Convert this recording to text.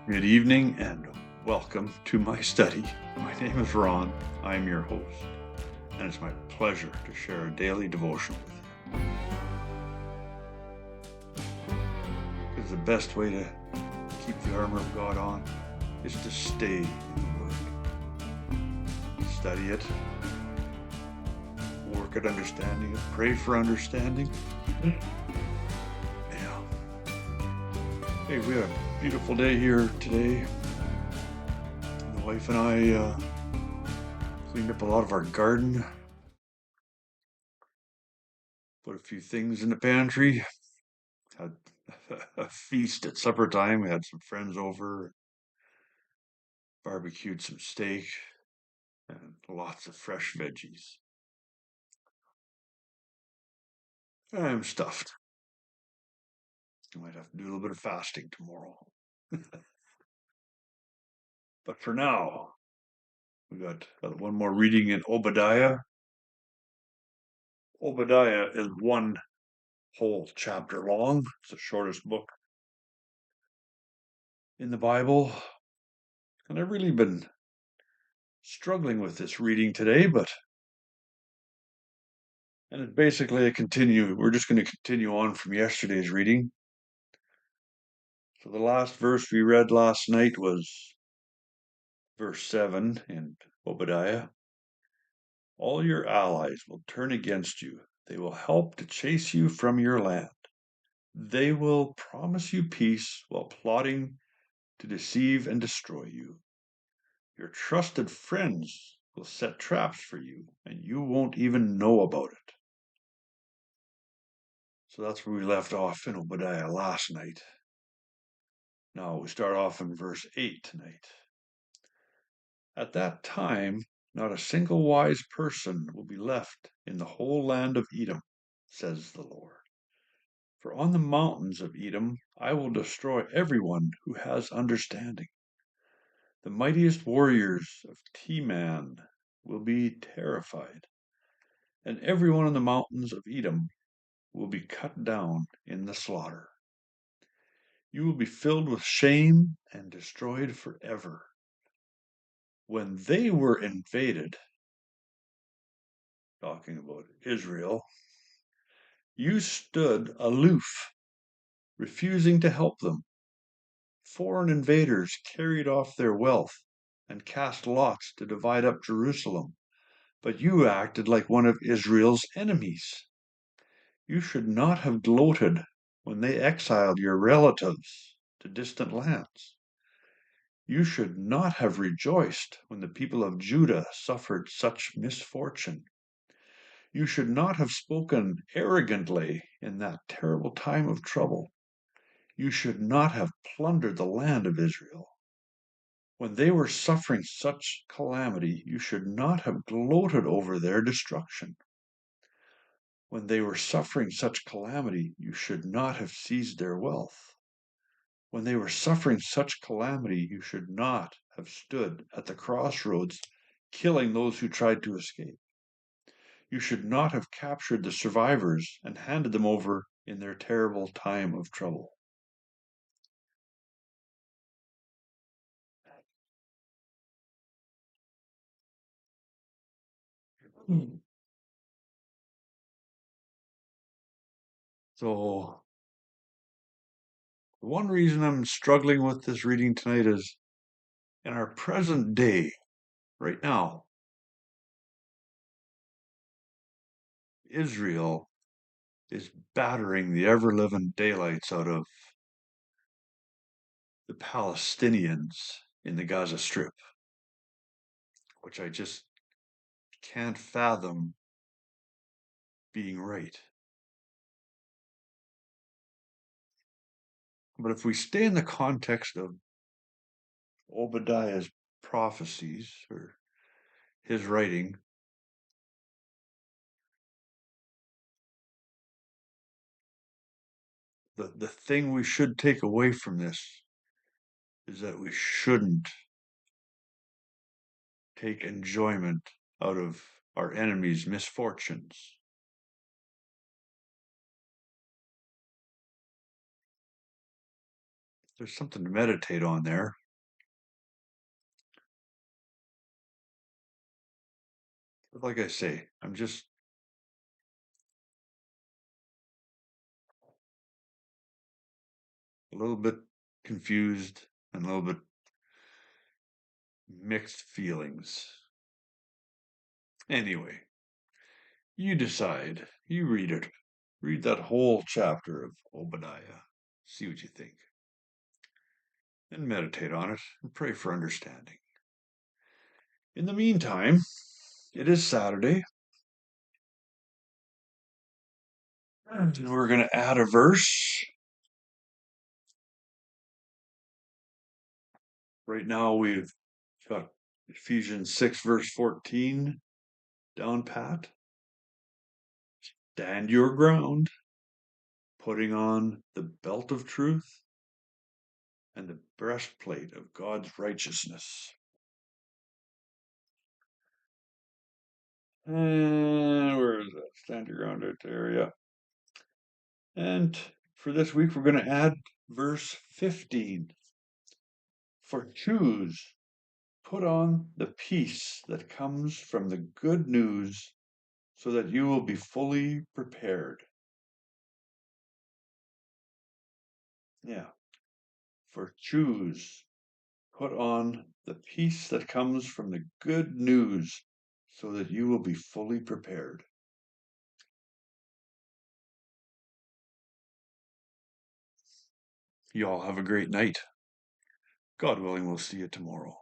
Good evening and welcome to my study. My name is Ron. I'm your host, and it's my pleasure to share a daily devotion with you. Because the best way to keep the armor of God on is to stay in the Word. Study it, work at understanding it, pray for understanding. Yeah. Hey, we had a beautiful day here today. My wife and I cleaned up a lot of our garden, put a few things in the pantry, had a feast at supper time. We had some friends over, barbecued some steak, and lots of fresh veggies. I'm stuffed. I might have to do a little bit of fasting tomorrow. But for now, we got one more reading in Obadiah. Obadiah is one whole chapter long. It's the shortest book in the Bible. And I've really been struggling with this reading today, and it's basically we're just going to continue on from yesterday's reading. So the last verse we read last night was verse 7 in Obadiah. All your allies will turn against you. They will help to chase you from your land. They will promise you peace while plotting to deceive and destroy you. Your trusted friends will set traps for you, and you won't even know about it. So that's where we left off in Obadiah last night. Now we start off in verse 8 tonight. At that time, not a single wise person will be left in the whole land of Edom, says the Lord. For on the mountains of Edom I will destroy everyone who has understanding. The mightiest warriors of Teman will be terrified, and everyone on the mountains of Edom will be cut down in the slaughter. You will be filled with shame and destroyed forever. When they were invaded, talking about Israel, you stood aloof, refusing to help them. Foreign invaders carried off their wealth and cast lots to divide up Jerusalem, but you acted like one of Israel's enemies. You should not have gloated when they exiled your relatives to distant lands. You should not have rejoiced when the people of Judah suffered such misfortune. You should not have spoken arrogantly in that terrible time of trouble. You should not have plundered the land of Israel. When they were suffering such calamity, you should not have gloated over their destruction. When they were suffering such calamity, you should not have seized their wealth. When they were suffering such calamity, you should not have stood at the crossroads, killing those who tried to escape. You should not have captured the survivors and handed them over in their terrible time of trouble. So, one reason I'm struggling with this reading tonight is in our present day, right now, Israel is battering the ever living daylights out of the Palestinians in the Gaza Strip, which I just can't fathom being right. But if we stay in the context of Obadiah's prophecies or his writing, the thing we should take away from this is that we shouldn't take enjoyment out of our enemies' misfortunes. There's something to meditate on there. But like I say, I'm just a little bit confused and a little bit mixed feelings. Anyway, you decide. You read it. Read that whole chapter of Obadiah. See what you think. And meditate on it and pray for understanding. In the meantime, it is Saturday. And we're going to add a verse. Right now, we've got Ephesians 6, verse 14 down pat. Stand your ground, putting on the belt of truth and the breastplate of God's righteousness. And where is that? Stand your ground right there, yeah. And for this week, we're going to add verse 15. For choose, put on the peace that comes from the good news so that you will be fully prepared. Yeah. For choose, put on the peace that comes from the good news so that you will be fully prepared. You all have a great night. God willing, we'll see you tomorrow.